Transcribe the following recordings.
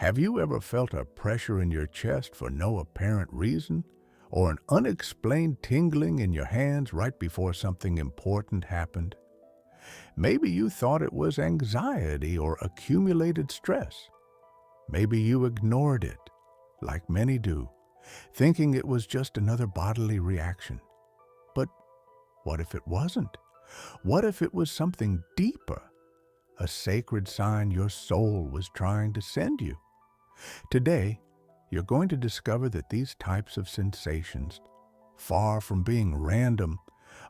Have you ever felt a pressure in your chest for no apparent reason, or an unexplained tingling in your hands right before something important happened? Maybe you thought it was anxiety or accumulated stress. Maybe you ignored it, like many do, thinking it was just another bodily reaction. But what if it wasn't? What if it was something deeper, a sacred sign your soul was trying to send you? Today, you're going to discover that these types of sensations, far from being random,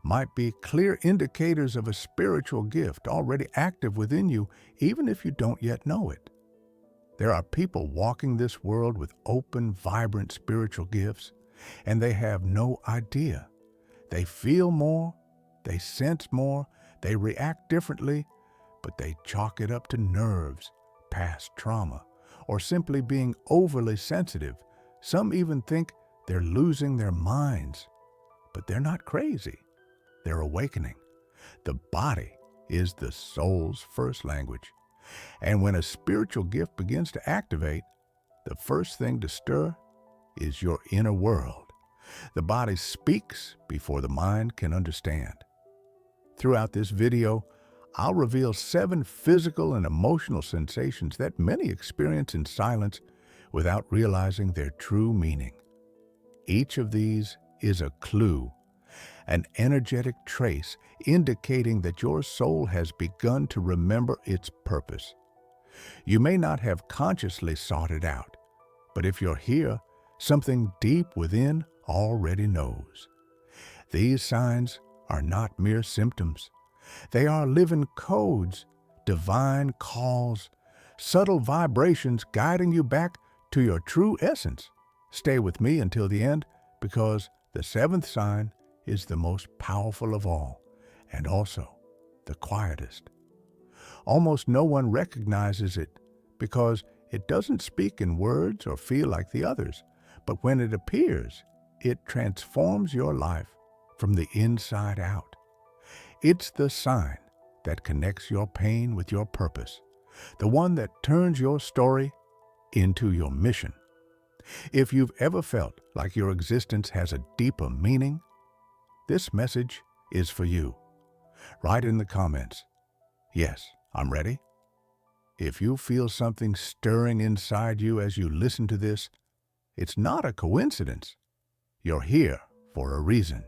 might be clear indicators of a spiritual gift already active within you, even if you don't yet know it. There are people walking this world with open, vibrant spiritual gifts, and they have no idea. They feel more, they sense more, they react differently, but they chalk it up to nerves, past trauma, or simply being overly sensitive. Some even think they're losing their minds. But they're not crazy. They're awakening. The body is the soul's first language. And when a spiritual gift begins to activate, the first thing to stir is your inner world. The body speaks before the mind can understand. Throughout this video, I'll reveal 7 physical and emotional sensations that many experience in silence without realizing their true meaning. Each of these is a clue, an energetic trace indicating that your soul has begun to remember its purpose. You may not have consciously sought it out, but if you're here, something deep within already knows. These signs are not mere symptoms. They are living codes, divine calls, subtle vibrations guiding you back to your true essence. Stay with me until the end, because the 7th sign is the most powerful of all, and also the quietest. Almost no one recognizes it because it doesn't speak in words or feel like the others, but when it appears, it transforms your life from the inside out. It's the sign that connects your pain with your purpose, the one that turns your story into your mission. If you've ever felt like your existence has a deeper meaning, this message is for you. Write in the comments, "Yes, I'm ready." If you feel something stirring inside you as you listen to this, it's not a coincidence. You're here for a reason.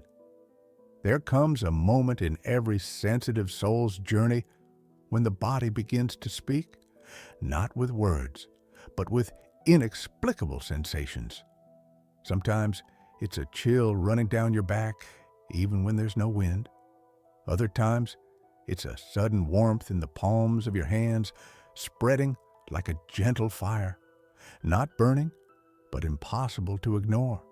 There comes a moment in every sensitive soul's journey when the body begins to speak, not with words, but with inexplicable sensations. Sometimes it's a chill running down your back, even when there's no wind. Other times, it's a sudden warmth in the palms of your hands, spreading like a gentle fire, not burning, but impossible to ignore.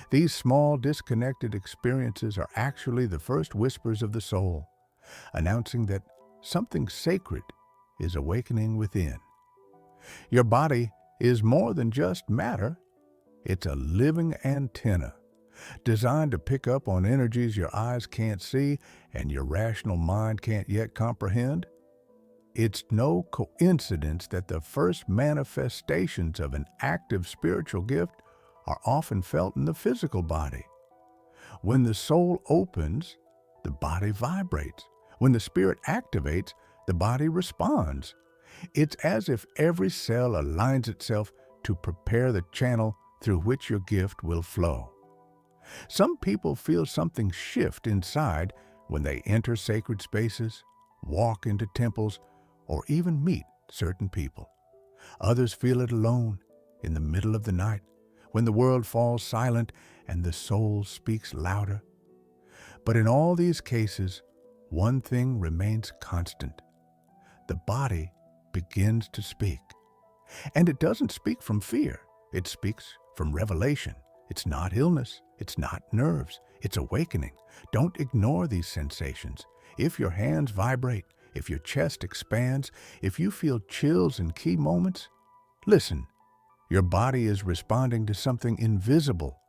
These small, disconnected experiences are actually the first whispers of the soul, announcing that something sacred is awakening within. Your body is more than just matter. It's a living antenna, designed to pick up on energies your eyes can't see and your rational mind can't yet comprehend. It's no coincidence that the first manifestations of an active spiritual gift are often felt in the physical body. When the soul opens, the body vibrates. When the spirit activates, the body responds. It's as if every cell aligns itself to prepare the channel through which your gift will flow. Some people feel something shift inside when they enter sacred spaces, walk into temples, or even meet certain people. Others feel it alone, in the middle of the night, when the world falls silent and the soul speaks louder. But in all these cases, one thing remains constant. The body begins to speak. And it doesn't speak from fear. It speaks from revelation. It's not illness. It's not nerves. It's awakening. Don't ignore these sensations. If your hands vibrate, if your chest expands, if you feel chills in key moments, listen. Your body is responding to something invisible,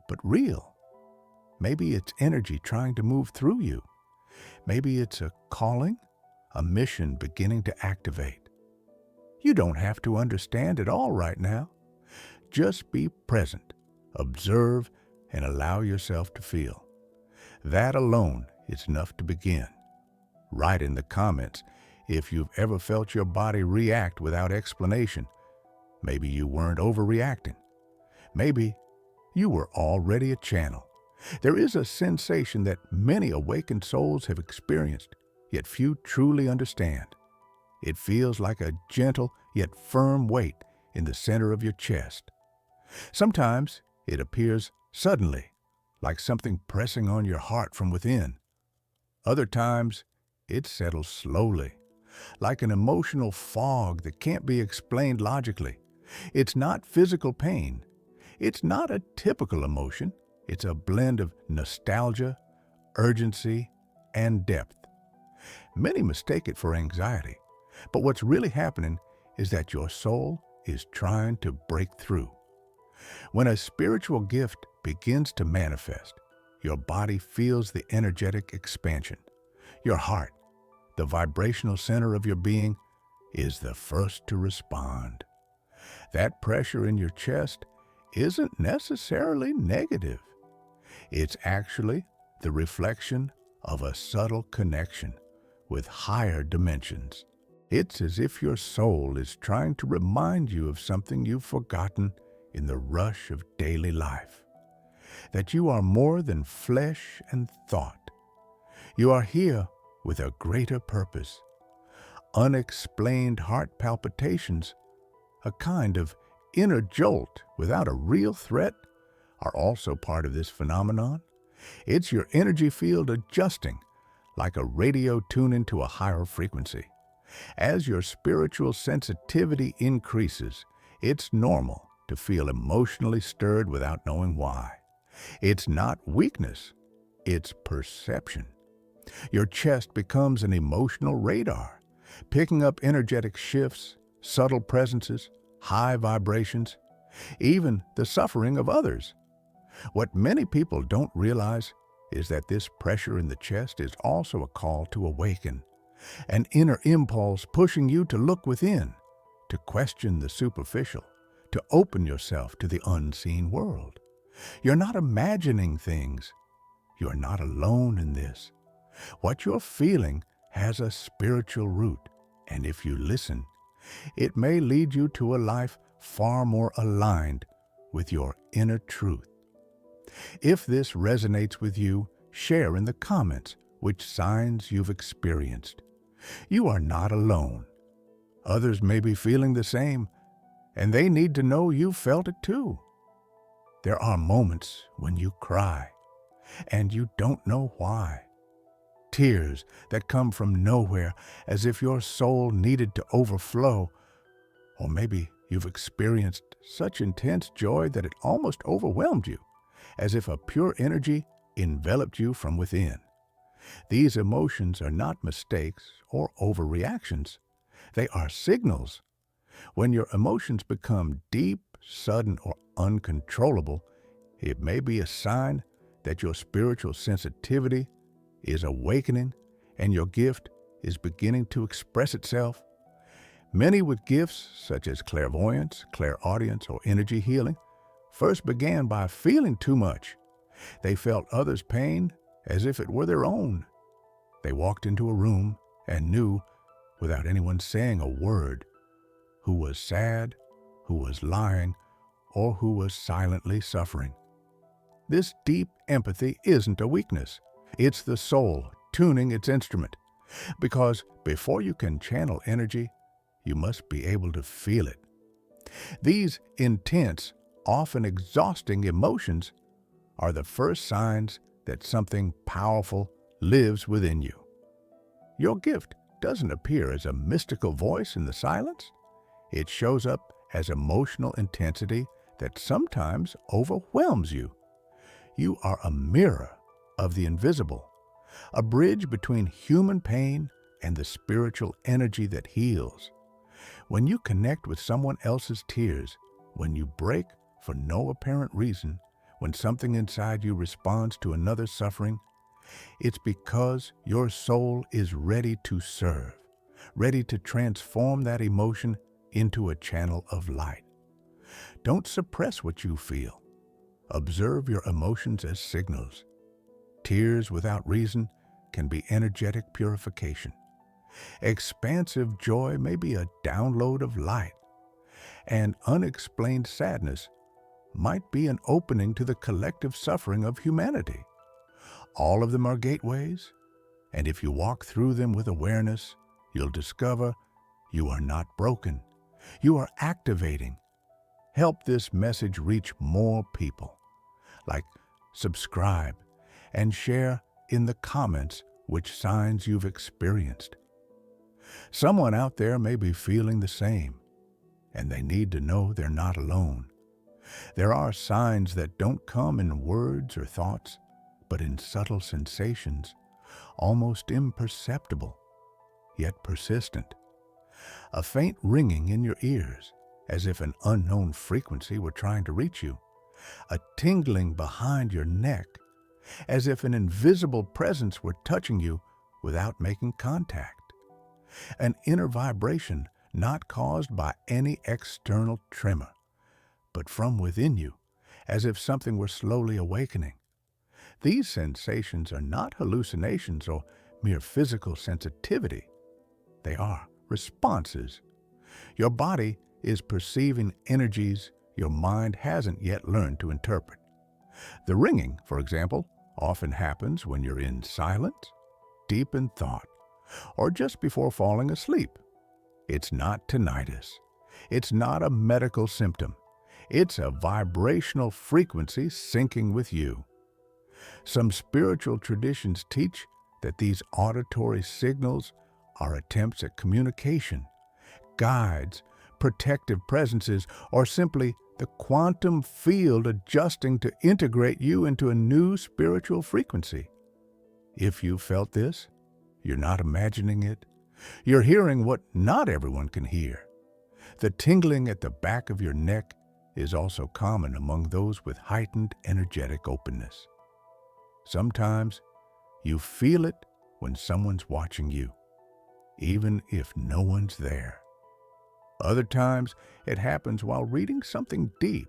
but real. Maybe it's energy trying to move through you. Maybe it's a calling, a mission beginning to activate. You don't have to understand it all right now. Just be present, observe, and allow yourself to feel. That alone is enough to begin. Write in the comments if you've ever felt your body react without explanation. Maybe you weren't overreacting. Maybe you were already a channel. There is a sensation that many awakened souls have experienced, yet few truly understand. It feels like a gentle yet firm weight in the center of your chest. Sometimes it appears suddenly, like something pressing on your heart from within. Other times, it settles slowly, like an emotional fog that can't be explained logically. It's not physical pain. It's not a typical emotion. It's a blend of nostalgia, urgency, and depth. Many mistake it for anxiety, but what's really happening is that your soul is trying to break through. When a spiritual gift begins to manifest, your body feels the energetic expansion. Your heart, the vibrational center of your being, is the first to respond. That pressure in your chest isn't necessarily negative. It's actually the reflection of a subtle connection with higher dimensions. It's as if your soul is trying to remind you of something you've forgotten in the rush of daily life. That you are more than flesh and thought. You are here with a greater purpose. Unexplained heart palpitations, a kind of inner jolt without a real threat, are also part of this phenomenon. It's your energy field adjusting, like a radio tuning to a higher frequency. As your spiritual sensitivity increases, it's normal to feel emotionally stirred without knowing why. It's not weakness, it's perception. Your chest becomes an emotional radar, picking up energetic shifts, subtle presences, high vibrations, even the suffering of others. What many people don't realize is that this pressure in the chest is also a call to awaken, an inner impulse pushing you to look within, to question the superficial, to open yourself to the unseen world. You're not imagining things. You're not alone in this. What you're feeling has a spiritual root, and if you listen, it may lead you to a life far more aligned with your inner truth. If this resonates with you, share in the comments which signs you've experienced. You are not alone. Others may be feeling the same, and they need to know you felt it too. There are moments when you cry, and you don't know why. Tears that come from nowhere as if your soul needed to overflow. Or maybe you've experienced such intense joy that it almost overwhelmed you, as if a pure energy enveloped you from within. These emotions are not mistakes or overreactions. They are signals. When your emotions become deep, sudden, or uncontrollable, it may be a sign that your spiritual sensitivity is awakening and your gift is beginning to express itself. Many with gifts such as clairvoyance, clairaudience, or energy healing first began by feeling too much. They felt others' pain as if it were their own. They walked into a room and knew, without anyone saying a word, who was sad, who was lying, or who was silently suffering. This deep empathy isn't a weakness. It's the soul tuning its instrument. Because before you can channel energy, you must be able to feel it. These intense, often exhausting emotions are the first signs that something powerful lives within you. Your gift doesn't appear as a mystical voice in the silence. It shows up as emotional intensity that sometimes overwhelms you. You are a mirror of the invisible, a bridge between human pain and the spiritual energy that heals. When you connect with someone else's tears, when you break for no apparent reason, when something inside you responds to another's suffering, it's because your soul is ready to serve, ready to transform that emotion into a channel of light. Don't suppress what you feel. Observe your emotions as signals. Tears without reason can be energetic purification. Expansive joy may be a download of light, and unexplained sadness might be an opening to the collective suffering of humanity. All of them are gateways, and if you walk through them with awareness, you'll discover you are not broken. You are activating. Help this message reach more people. Like, subscribe, and share in the comments which signs you've experienced. Someone out there may be feeling the same, and they need to know they're not alone. There are signs that don't come in words or thoughts, but in subtle sensations, almost imperceptible, yet persistent. A faint ringing in your ears, as if an unknown frequency were trying to reach you. A tingling behind your neck, as if an invisible presence were touching you without making contact. An inner vibration not caused by any external tremor, but from within you, as if something were slowly awakening. These sensations are not hallucinations or mere physical sensitivity. They are responses. Your body is perceiving energies your mind hasn't yet learned to interpret. The ringing, for example, often happens when you're in silence, deep in thought, or just before falling asleep. It's not tinnitus. It's not a medical symptom. It's a vibrational frequency syncing with you. Some spiritual traditions teach that these auditory signals are attempts at communication, guides, protective presences, or simply the quantum field adjusting to integrate you into a new spiritual frequency. If you felt this, you're not imagining it. You're hearing what not everyone can hear. The tingling at the back of your neck is also common among those with heightened energetic openness. Sometimes you feel it when someone's watching you, even if no one's there. Other times, it happens while reading something deep,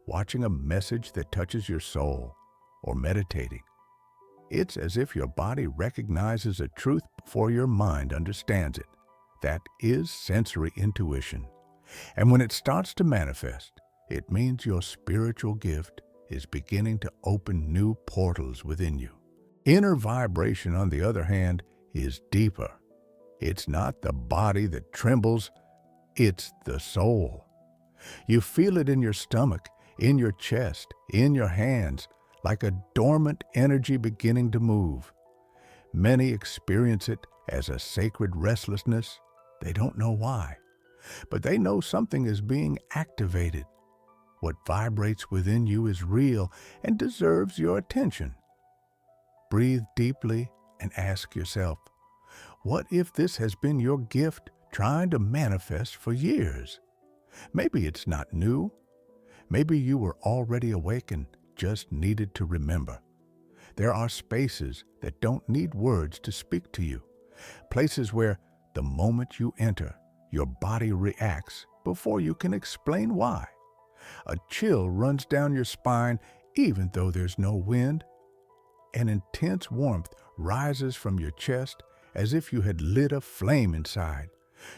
watching a message that touches your soul, or meditating. It's as if your body recognizes a truth before your mind understands it. That is sensory intuition. And when it starts to manifest, it means your spiritual gift is beginning to open new portals within you. Inner vibration, on the other hand, is deeper. It's not the body that trembles, it's the soul. You feel it in your stomach, in your chest, in your hands, like a dormant energy beginning to move. Many experience it as a sacred restlessness. They don't know why, but they know something is being activated. What vibrates within you is real and deserves your attention. Breathe deeply and ask yourself, what if this has been your gift trying to manifest for years? Maybe it's not new. Maybe you were already awake and just needed to remember. There are spaces that don't need words to speak to you. Places where the moment you enter, your body reacts before you can explain why. A chill runs down your spine even though there's no wind. An intense warmth rises from your chest as if you had lit a flame inside.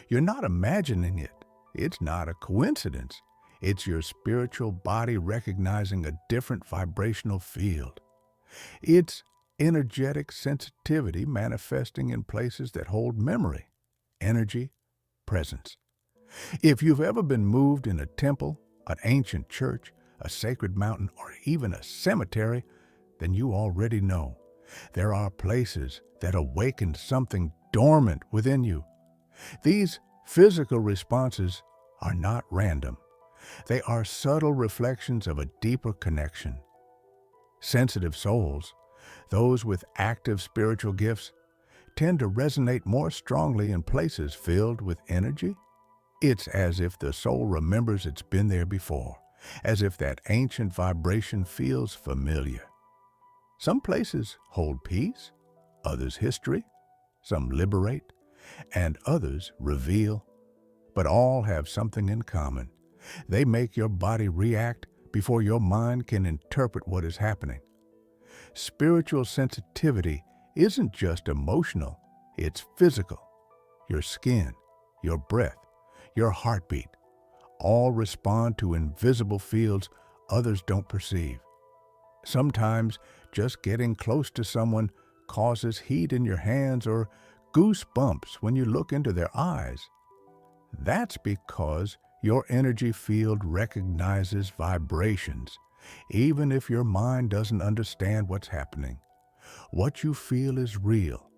You're not imagining it. It's not a coincidence. It's your spiritual body recognizing a different vibrational field. It's energetic sensitivity manifesting in places that hold memory, energy, presence. If you've ever been moved in a temple, an ancient church, a sacred mountain, or even a cemetery, then you already know there are places that awaken something dormant within you. These physical responses are not random. They are subtle reflections of a deeper connection. Sensitive souls, those with active spiritual gifts, tend to resonate more strongly in places filled with energy. It's as if the soul remembers it's been there before, as if that ancient vibration feels familiar. Some places hold peace, others history, some liberate, and others reveal. but all have something in common. They make your body react before your mind can interpret what is happening. Spiritual sensitivity isn't just emotional, it's physical. Your skin, your breath, your heartbeat all respond to invisible fields others don't perceive. Sometimes just getting close to someone causes heat in your hands or goosebumps when you look into their eyes. That's because your energy field recognizes vibrations, even if your mind doesn't understand what's happening. What you feel is real.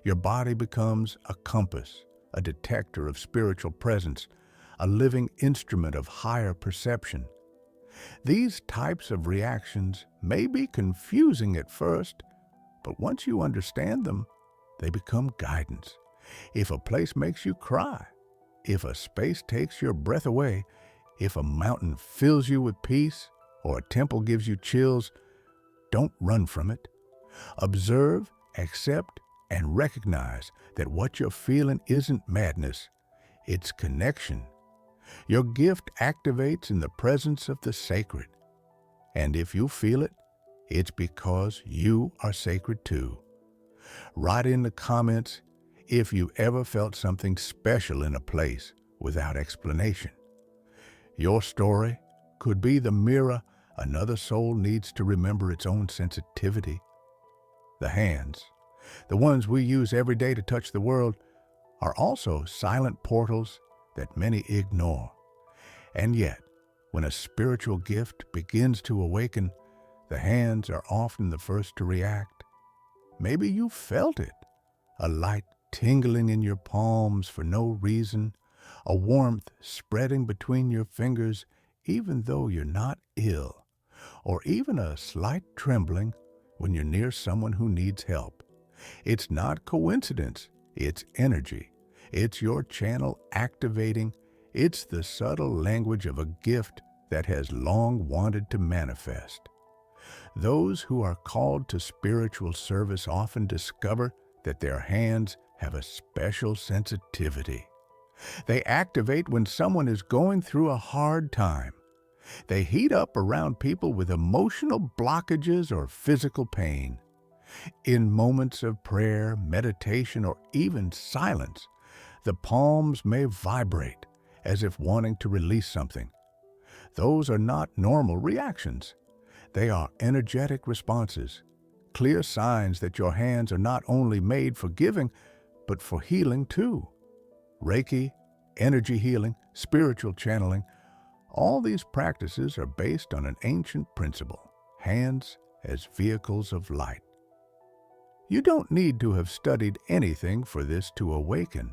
Your body becomes a compass, a detector of spiritual presence, a living instrument of higher perception. These types of reactions may be confusing at first, but once you understand them, they become guidance. If a place makes you cry, if a space takes your breath away, if a mountain fills you with peace, or a temple gives you chills, don't run from it. Observe, accept, and recognize that what you're feeling isn't madness, it's connection. Your gift activates in the presence of the sacred. And if you feel it, it's because you are sacred too. Write in the comments if you ever felt something special in a place without explanation. Your story could be the mirror another soul needs to remember its own sensitivity. The hands, the ones we use every day to touch the world, are also silent portals that many ignore. And yet, when a spiritual gift begins to awaken, the hands are often the first to react. Maybe you felt it, a light tingling in your palms for no reason, a warmth spreading between your fingers even though you're not ill, or even a slight trembling when you're near someone who needs help. It's not coincidence, it's energy. It's your channel activating. It's the subtle language of a gift that has long wanted to manifest. Those who are called to spiritual service often discover that their hands have a special sensitivity. They activate when someone is going through a hard time. They heat up around people with emotional blockages or physical pain. In moments of prayer, meditation, or even silence, the palms may vibrate as if wanting to release something. Those are not normal reactions. They are energetic responses, clear signs that your hands are not only made for giving, but for healing too. Reiki, energy healing, spiritual channeling, all these practices are based on an ancient principle: hands as vehicles of light. You don't need to have studied anything for this to awaken.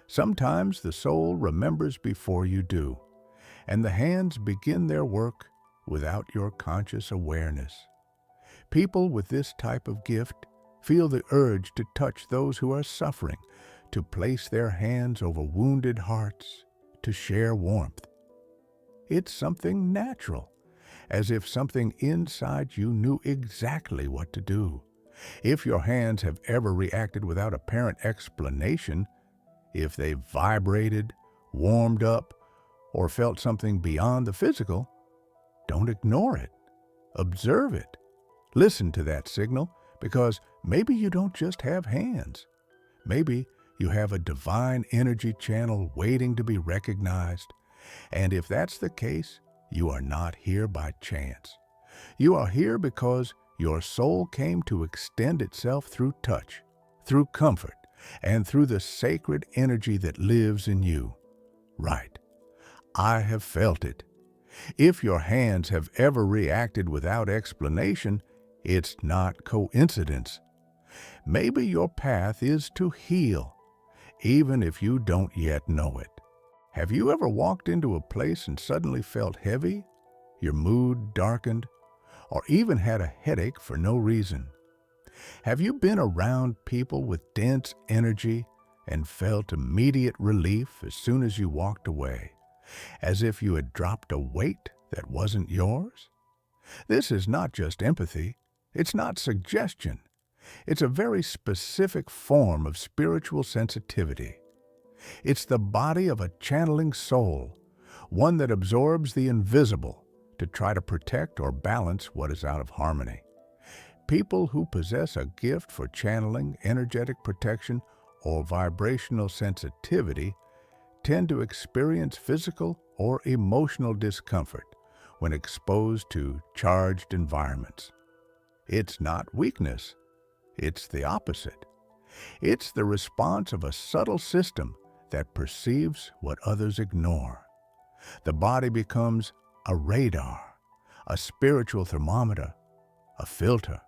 Sometimes the soul remembers before you do, and the hands begin their work without your conscious awareness. People with this type of gift feel the urge to touch those who are suffering, to place their hands over wounded hearts, to share warmth. It's something natural, as if something inside you knew exactly what to do. If your hands have ever reacted without apparent explanation, if they've vibrated, warmed up, or felt something beyond the physical, don't ignore it. Observe it. Listen to that signal, because maybe you don't just have hands. Maybe you have a divine energy channel waiting to be recognized. And if that's the case, you are not here by chance. You are here because your soul came to extend itself through touch, through comfort, and through the sacred energy that lives in you. Right. I have felt it. If your hands have ever reacted without explanation, it's not coincidence. Maybe your path is to heal, even if you don't yet know it. Have you ever walked into a place and suddenly felt heavy, your mood darkened, or even had a headache for no reason? Have you been around people with dense energy and felt immediate relief as soon as you walked away, as if you had dropped a weight that wasn't yours? This is not just empathy. It's not suggestion. It's a very specific form of spiritual sensitivity. It's the body of a channeling soul, one that absorbs the invisible to try to protect or balance what is out of harmony. People who possess a gift for channeling, energetic protection, or vibrational sensitivity tend to experience physical or emotional discomfort when exposed to charged environments. It's not weakness, it's the opposite. It's the response of a subtle system that perceives what others ignore. The body becomes a radar, a spiritual thermometer, a filter.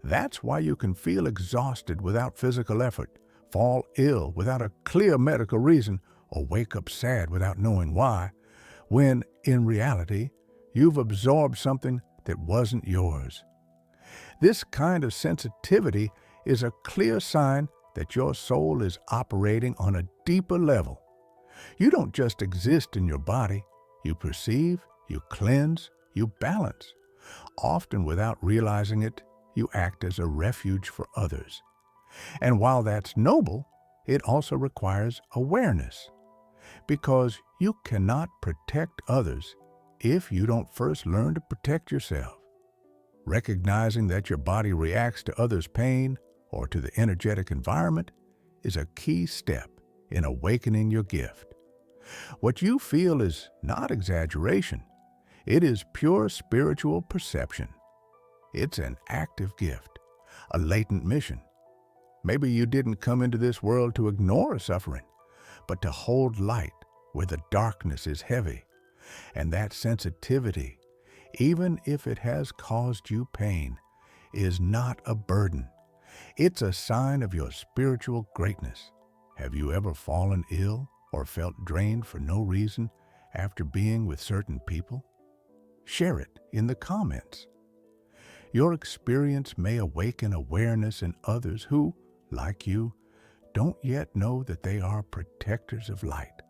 That's why you can feel exhausted without physical effort, fall ill without a clear medical reason, or wake up sad without knowing why, when, in reality, you've absorbed something that wasn't yours. This kind of sensitivity is a clear sign that your soul is operating on a deeper level. You don't just exist in your body, you perceive, you cleanse, you balance. Often without realizing it, you act as a refuge for others. And while that's noble, it also requires awareness, because you cannot protect others if you don't first learn to protect yourself. Recognizing that your body reacts to others' pain or to the energetic environment is a key step in awakening your gift. What you feel is not exaggeration. It is pure spiritual perception. It's an active gift, a latent mission. Maybe you didn't come into this world to ignore suffering, but to hold light where the darkness is heavy. And that sensitivity, even if it has caused you pain, is not a burden. It's a sign of your spiritual greatness. Have you ever fallen ill or felt drained for no reason after being with certain people? Share it in the comments. Your experience may awaken awareness in others who, like you, don't yet know that they are protectors of light.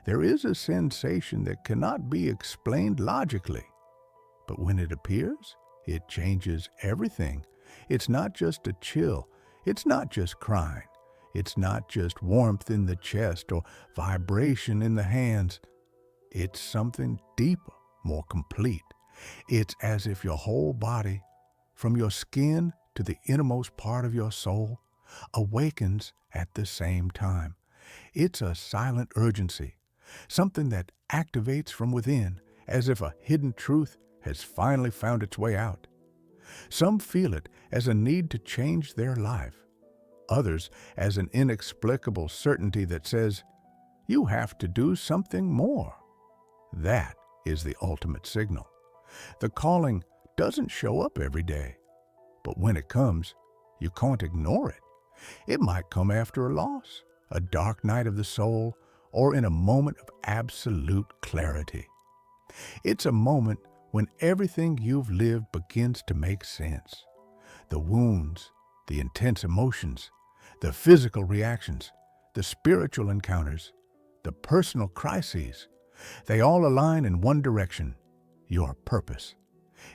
There is a sensation that cannot be explained logically, but when it appears, it changes everything. It's not just a chill, it's not just crying, it's not just warmth in the chest or vibration in the hands. It's something deeper, more complete. It's as if your whole body, from your skin to the innermost part of your soul, awakens at the same time. It's a silent urgency, something that activates from within, as if a hidden truth has finally found its way out. Some feel it as a need to change their life. Others as an inexplicable certainty that says, you have to do something more. That is the ultimate signal. The calling doesn't show up every day, but when it comes, you can't ignore it. It might come after a loss, a dark night of the soul, or in a moment of absolute clarity. It's a moment when everything you've lived begins to make sense. The wounds, the intense emotions, the physical reactions, the spiritual encounters, the personal crises, they all align in one direction: your purpose.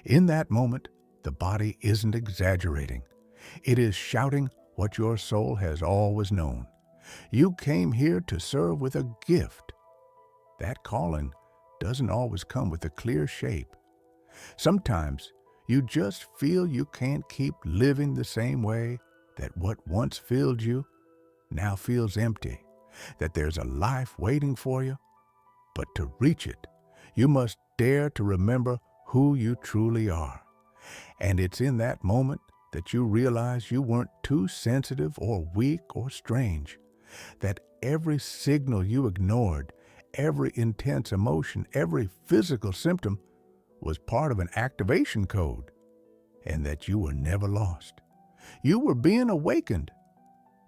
In that moment, the body isn't exaggerating. It is shouting what your soul has always known. You came here to serve with a gift. That calling doesn't always come with a clear shape. Sometimes you just feel you can't keep living the same way, that what once filled you now feels empty, that there's a life waiting for you. But to reach it, you must dare to remember who you truly are. And it's in that moment that you realize you weren't too sensitive or weak or strange, that every signal you ignored, every intense emotion, every physical symptom was part of an activation code, and that you were never lost. You were being awakened.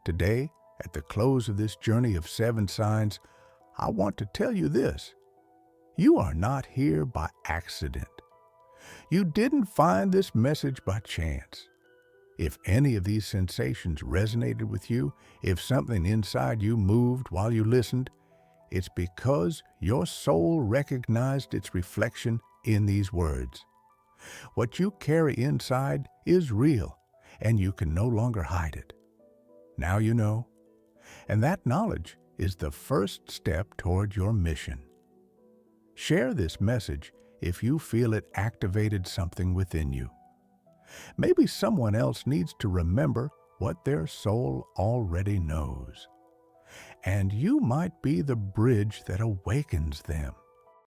Today, at the close of this journey of 7 signs, I want to tell you this: you are not here by accident. You didn't find this message by chance. If any of these sensations resonated with you, if something inside you moved while you listened, it's because your soul recognized its reflection in these words. What you carry inside is real, and you can no longer hide it. Now you know, and that knowledge is the first step toward your mission. Share this message if you feel it activated something within you. Maybe someone else needs to remember what their soul already knows, and you might be the bridge that awakens them.